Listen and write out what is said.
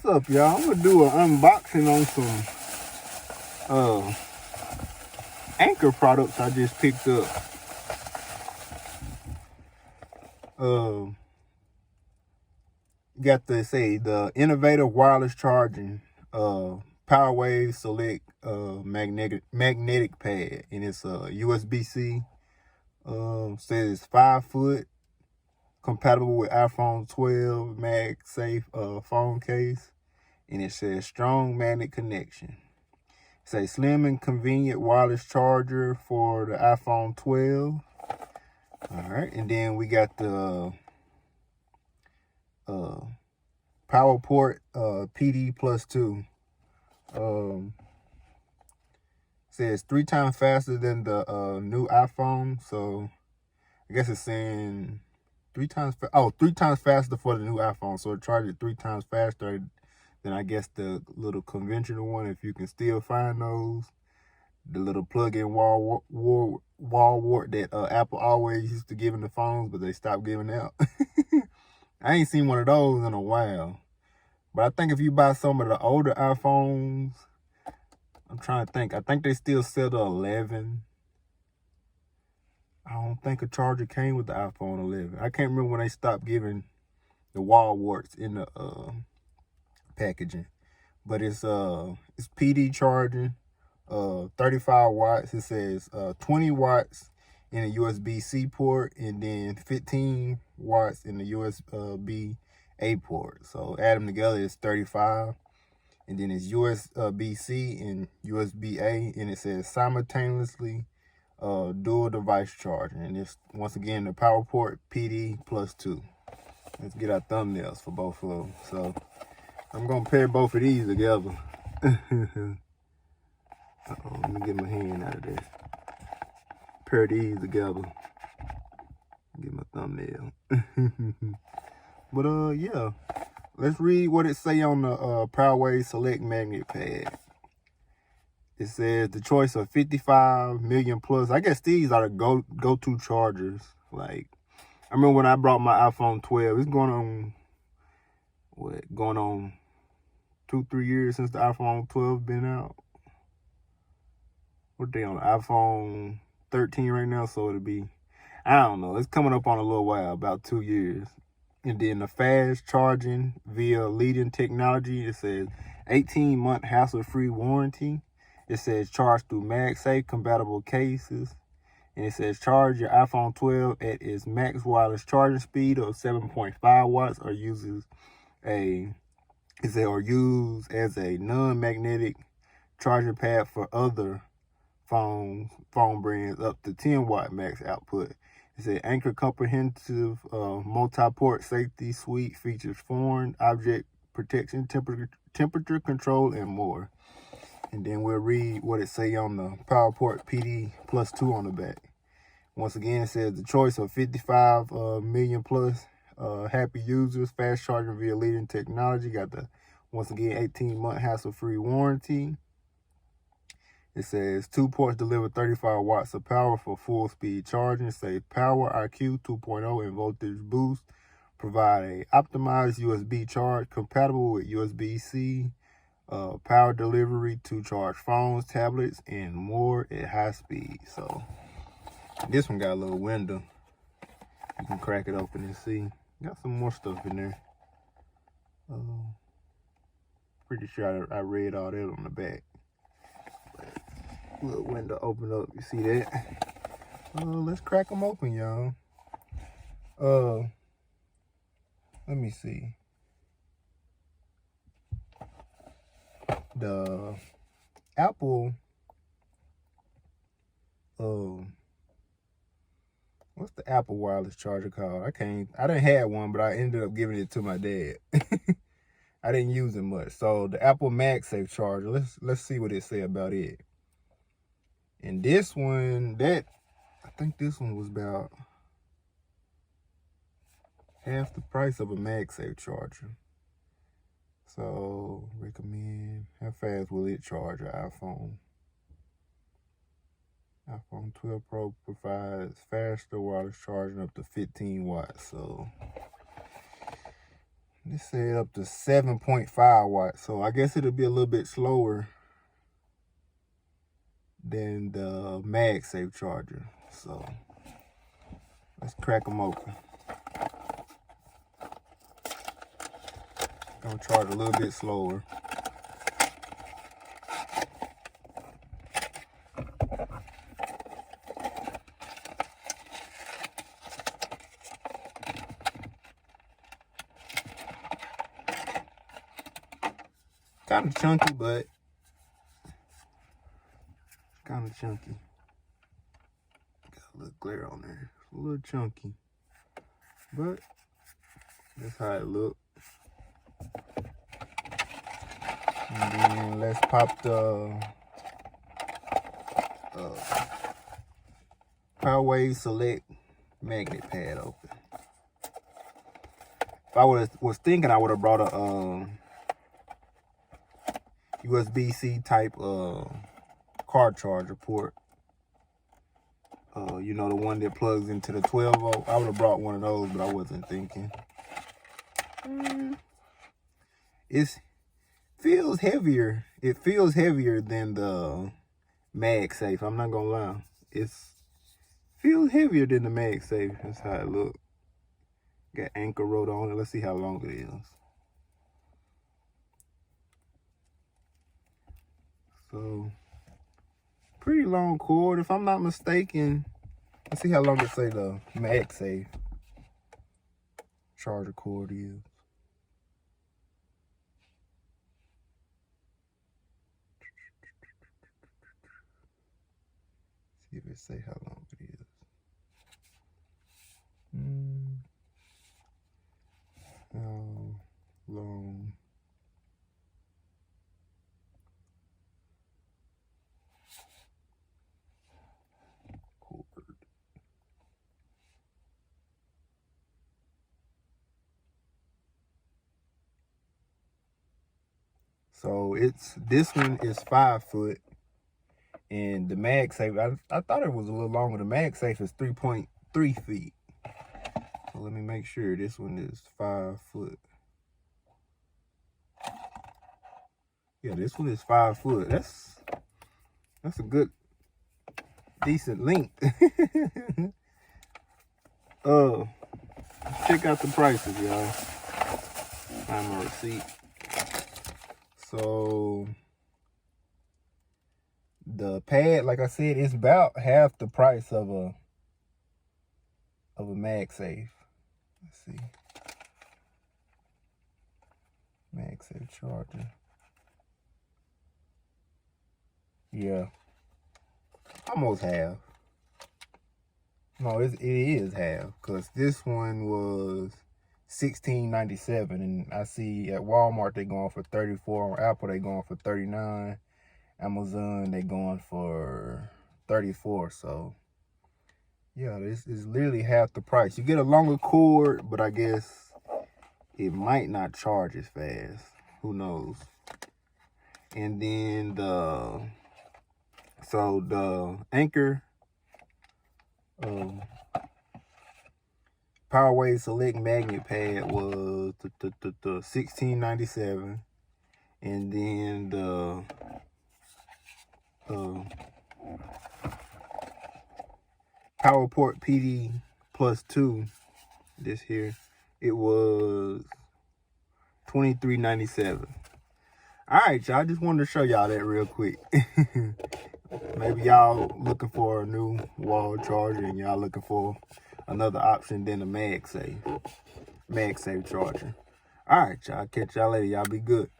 What's up, y'all? I'm gonna do an unboxing on some Anker products I just picked up. Got the innovative wireless charging PowerWave Select magnetic pad, and it's a USB-C. Says it's 5 foot, compatible with iPhone 12, MagSafe phone case, and it says strong magnet connection. It's a slim and convenient wireless charger for the iPhone 12. All right, and then we got the power port PD+2. Says 3 times faster than the new iPhone, so I guess it's saying 3 times faster for the new iPhone, so it charges 3 times faster than I guess the little conventional one, if you can still find those. The little plug-in wall wart that Apple always used to give in the phones, but they stopped giving out. I ain't seen one of those in a while. But I think if you buy some of the older iPhones, I'm trying to think. I think they still sell the 11. I don't think a charger came with the iPhone 11. I can't remember when they stopped giving the wall warts in the packaging. But it's PD charging, 35 watts. It says 20 watts in a USB-C port, and then 15 watts in the USB-A port. So add them together, it's 35. And then it's USB-C and USB-A, and it says simultaneously dual device charging. And it's, once again, the power port PD+2. Let's get our thumbnails for both of them. So I'm gonna pair both of these together. Let me get my hand out of there. Pair these together. Get my thumbnail. But yeah, let's read what it say on the PowerWave Select magnet pad. It says the choice of 55 million plus. I guess these are the go-to chargers. Like, I remember when I brought my iPhone 12. It's going on 2-3 years since the iPhone 12 been out. What they on, iPhone 13 right now? So it'll be, I don't know, it's coming up on a little while, about 2 years. And then the fast charging via leading technology. It says 18-month hassle-free warranty. It says charge through MagSafe compatible cases. And it says charge your iPhone 12 at its max wireless charging speed of 7.5 watts or use as a non-magnetic charging pad for other phone brands up to 10 watt max output. It says Anker comprehensive multi-port safety suite features foreign object protection, temperature control, and more. And then we'll read what it say on the power port PD+2 on the back. Once again, it says the choice of 55 million plus happy users, fast charging via leading technology. Got the, once again, 18-month hassle-free warranty. It says 2 ports deliver 35 watts of power for full speed charging. It says Power IQ 2.0 and voltage boost. Provide a optimized USB charge compatible with USB-C, power delivery to charge phones, tablets, and more at high speed. So this one got a little window. You can crack it open and see. Got some more stuff in there. Pretty sure I read all that on the back. Little window open up, you see that? Let's crack them open, y'all. Let me see. The Apple, what's the Apple wireless charger called? I didn't have one, but I ended up giving it to my dad. I didn't use it much. So the Apple MagSafe charger, let's see what it say about it. And this one, I think this one was about half the price of a MagSafe charger. So recommend, how fast will it charge your iPhone? iPhone 12 Pro provides faster wireless charging up to 15 watts. So This said up to 7.5 watts, so I guess it'll be a little bit slower than the MagSafe charger. So let's crack them open. Gonna charge a little bit slower. Kind of chunky, but kind of chunky. Got a little glare on there. A little chunky, but that's how it looks. And then let's pop the PowerWave Select magnet pad open. If I was thinking, I would have brought a USB-C type car charger port. You know, the one that plugs into the 12 volt. I would have brought one of those, but I wasn't thinking. It feels heavier. It feels heavier than the MagSafe. I'm not gonna lie. It feels heavier than the MagSafe. That's how it looks. Got Anker wrote on it. Let's see how long it is. So, pretty long cord, if I'm not mistaken. Let's see how long it say the MagSafe charger cord is. See if it say how long it is. How long? So this one is 5 foot, and the MagSafe, I thought it was a little longer. The MagSafe is 3.3 feet. So let me make sure this one is 5 foot. Yeah, this one is 5 foot. That's a good, decent length. Check out the prices, y'all. Find my receipt. So the pad, like I said, is about half the price of a MagSafe. Let's see. MagSafe charger. Yeah. Almost half. No, it is half, because this one was $16.97, and I see at Walmart they going for $34. On Apple they going for $39. Amazon they going for $34. So yeah, this is literally half the price. You get a longer cord, but I guess it might not charge as fast. Who knows? And then the Anker PowerWave Select magnet pad was $16.97, and then the PowerPort PD+2, this here, it was $23.97. All right, y'all, I just wanted to show y'all that real quick. Maybe y'all looking for a new wall charger, and y'all looking for another option than the MagSafe charger. All right, y'all, catch y'all later. Y'all be good.